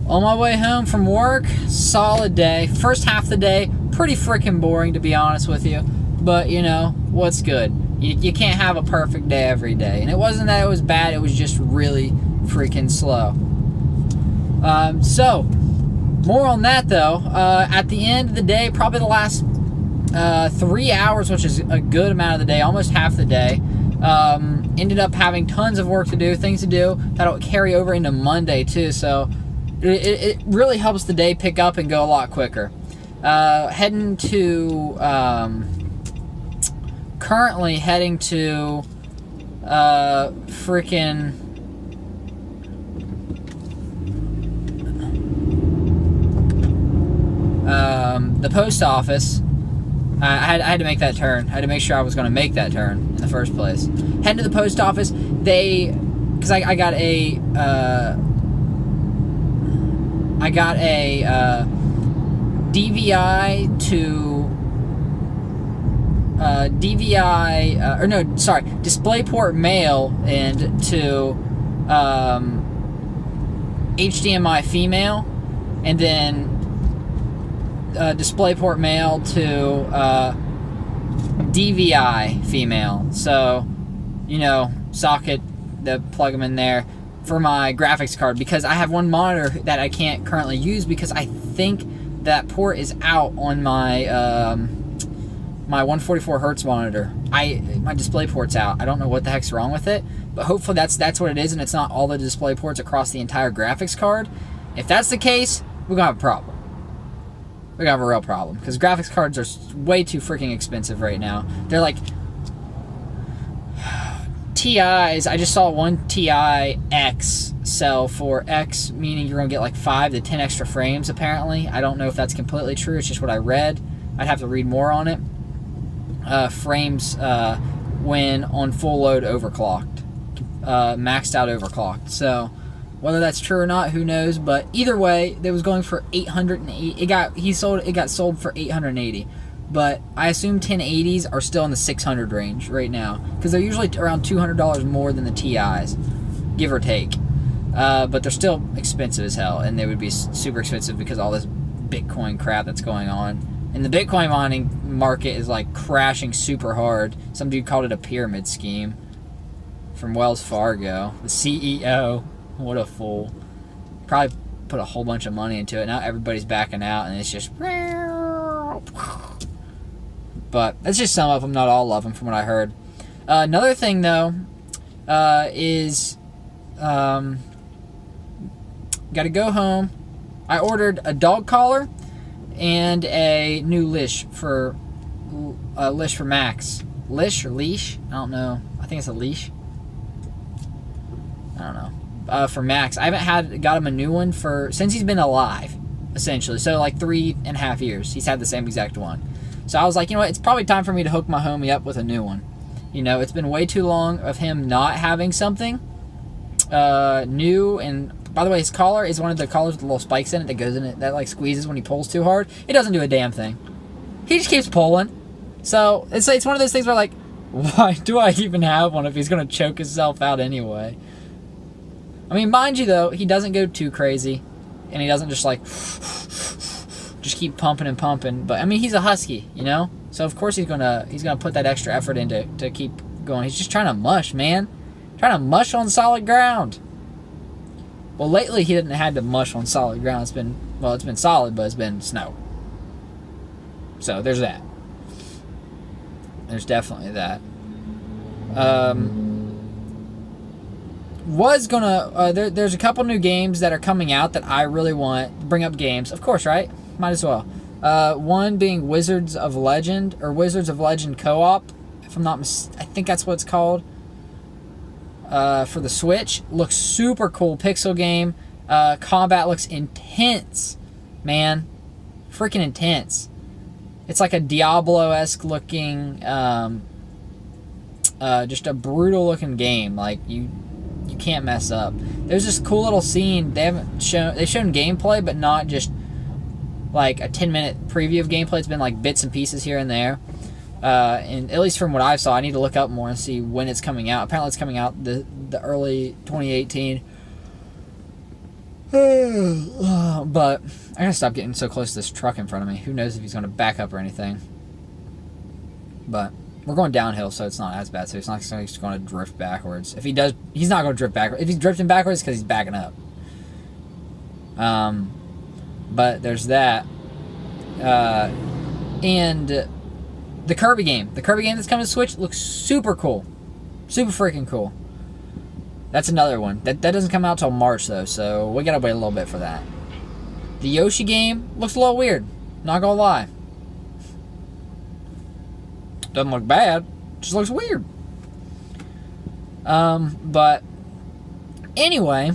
On my way home from work, solid day. First half of the day, pretty freaking boring to be honest with you. But, you know, what's good? You can't have a perfect day every day. And it wasn't that it was bad, it was just really freaking slow. So, more on that though. At the end of the day, probably the last 3 hours, which is a good amount of the day, almost half the day, ended up having tons of work to do, things to do, that'll carry over into Monday too, so it really helps the day pick up and go a lot quicker. Currently heading to the post office. I had to make that turn. I had to make sure I was going to make that turn in the first place. Heading to the post office, because I got a DisplayPort male and to HDMI female, and then DisplayPort male to DVI female. So, you know, socket, plug them in there for my graphics card, because I have one monitor that I can't currently use because I think that port is out on my my 144 hertz monitor. My display port's out. I don't know what the heck's wrong with it, but hopefully that's what it is, and it's not all the display ports across the entire graphics card. If that's the case, we're gonna have a problem. We're gonna have a real problem, because graphics cards are way too freaking expensive right now. They're like TIs. I just saw one TI X sell for X, meaning you're gonna get like 5 to 10 extra frames apparently. I don't know if that's completely true. It's just what I read. I'd have to read more on it. Frames when on full load overclocked, maxed out overclocked. So whether that's true or not, who knows? But either way, it was going for $880. It got sold for $880. But I assume 1080s are still in the $600 range right now, because they're usually around $200 more than the TIs, give or take. But they're still expensive as hell, and they would be super expensive because of all this Bitcoin crap that's going on. And the Bitcoin mining market is like crashing super hard. Some dude called it a pyramid scheme from Wells Fargo. The CEO, what a fool. Probably put a whole bunch of money into it. Now everybody's backing out, and it's just... But that's just some of them, not all of them, from what I heard. Another thing, though, is... got to go home. I ordered a dog collar and a new leash for Max. Leash or leash? I don't know. I think it's a leash. I don't know. For Max. I haven't got him a new one since he's been alive, essentially. So like 3.5 years. He's had the same exact one. So I was like, you know what? It's probably time for me to hook my homie up with a new one. You know, it's been way too long of him not having something new. And by the way, his collar is one of the collars with the little spikes in it that goes in it, that like squeezes when he pulls too hard. It doesn't do a damn thing. He just keeps pulling. So it's one of those things where like, why do I even have one if he's going to choke himself out anyway? I mean, mind you though, he doesn't go too crazy, and he doesn't just like just keep pumping and pumping. But I mean, he's a husky, you know, so of course he's gonna put that extra effort into to keep going. He's just trying to mush, man, trying to mush on solid ground. Well, lately he didn't have to mush on solid ground. It's been solid, but it's been snow. So there's that. There's definitely that. There's a couple new games that are coming out that I really want. Bring up games, of course, right? Might as well. One being Wizards of Legend, or Wizards of Legend Co-op, if I'm not I think that's what it's called. For the Switch. Looks super cool. Pixel game. Combat looks intense. Man. Freaking intense. It's like a Diablo-esque looking, just a brutal looking game. Like, you can't mess up. There's this cool little scene. They've shown gameplay, but not just like a 10-minute preview of gameplay. It's been like bits and pieces here and there. And at least from what I saw, I need to look up more and see when it's coming out. Apparently it's coming out the early 2018. But I gotta stop getting so close to this truck in front of me. Who knows if he's gonna back up or anything. But we're going downhill, so it's not as bad. So it's not going to drift backwards. If he does, he's not going to drift backwards. If he's drifting backwards, it's because he's backing up. But there's that. And the Kirby game. The Kirby game that's coming to Switch looks super cool. Super freaking cool. That's another one. That doesn't come out till March, though, so we gotta wait a little bit for that. The Yoshi game looks a little weird. Not gonna lie. Doesn't look bad. Just looks weird. But anyway,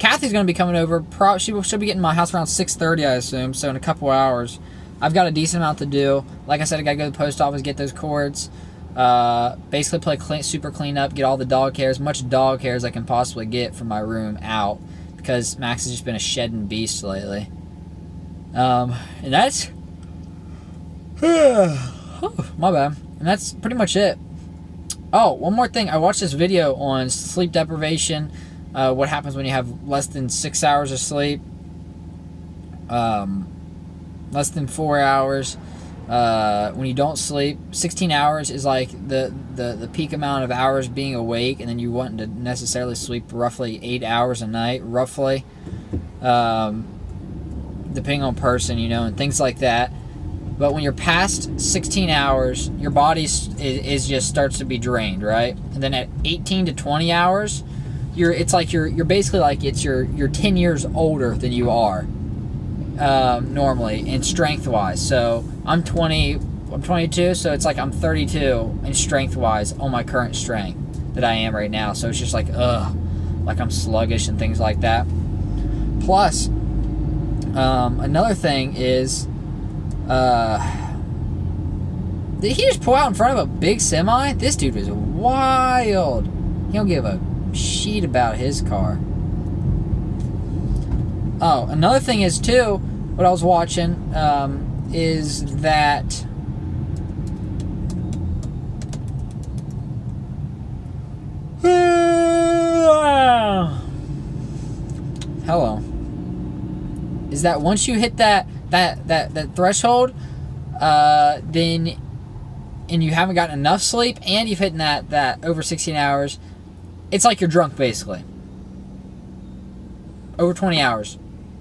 Kathy's gonna be coming over. She'll be getting to my house around 6:30, I assume. So in a couple hours, I've got a decent amount to do. Like I said, I gotta go to the post office, get those cords. Basically play super clean up, get all the dog hair, as much dog hair as I can possibly get from my room out, because Max has just been a shedding beast lately. And that's my bad. And that's pretty much it. Oh, one more thing. I watched this video on sleep deprivation. What happens when you have less than 6 hours of sleep. Less than 4 hours. When you don't sleep, 16 hours is like the peak amount of hours being awake, and then you want to necessarily sleep roughly 8 hours a night, roughly. Depending on person, and things like that. But when you're past 16 hours, your body is just starts to be drained, right? And then at 18 to 20 hours, you're basically like you're 10 years older than you are normally in strength wise. So I'm 22, so it's like I'm 32 in strength wise on my current strength that I am right now. So it's just like I'm sluggish and things like that. Plus, another thing is, did he just pull out in front of a big semi? This dude was wild. He don't give a shit about his car. Oh, another thing is too, what I was watching, is that hello. Is that once you hit that threshold, then and you haven't gotten enough sleep, and you've hit that over 16 hours, it's like you're drunk basically. Over 20 hours,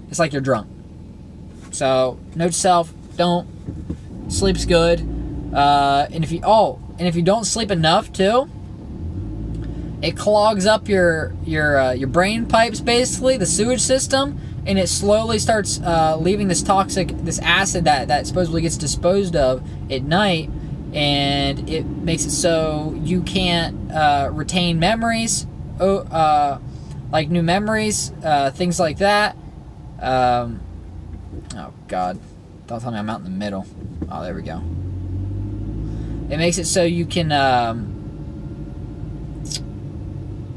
it's like you're drunk. So note to self: don't. Sleep's good, and if you don't sleep enough too, it clogs up your brain pipes, basically the sewage system. And it slowly starts leaving this acid that supposedly gets disposed of at night, and it makes it so you can't retain memories, like new memories, things like that. Oh God, don't tell me I'm out in the middle. Oh, there we go. It makes it so you can.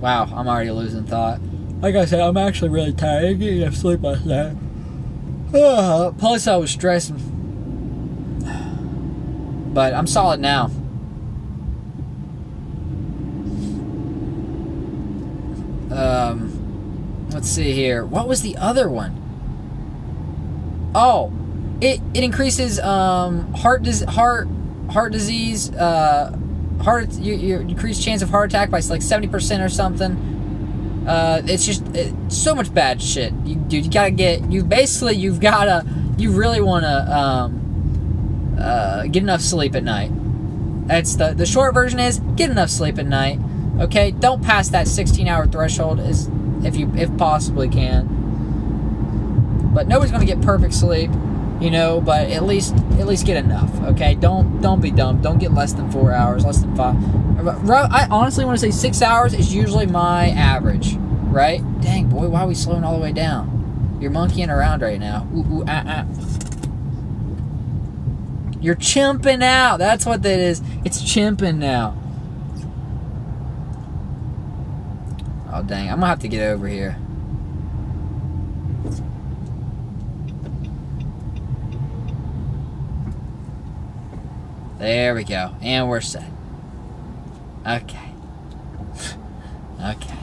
Wow, I'm already losing thought. Like I said, I'm actually really tired. I didn't get enough sleep last night. Plus, I was stressing. But I'm solid now. Let's see here. What was the other one? Oh, it increases heart disease. Your increased chance of heart attack by like 70% or something. It's so much bad shit. You really want to get enough sleep at night. That's the short version is get enough sleep at night. Okay, don't pass that 16-hour threshold if possibly can. But nobody's gonna get perfect sleep, But at least get enough. Okay, don't be dumb. Don't get less than 4 hours, less than 5. I honestly want to say 6 hours is usually my average, right? Dang, boy, why are we slowing all the way down? You're monkeying around right now. You're chimping out. That's what that is. It's chimping now. Oh, dang. I'm going to have to get over here. There we go. And we're set. Okay. Okay.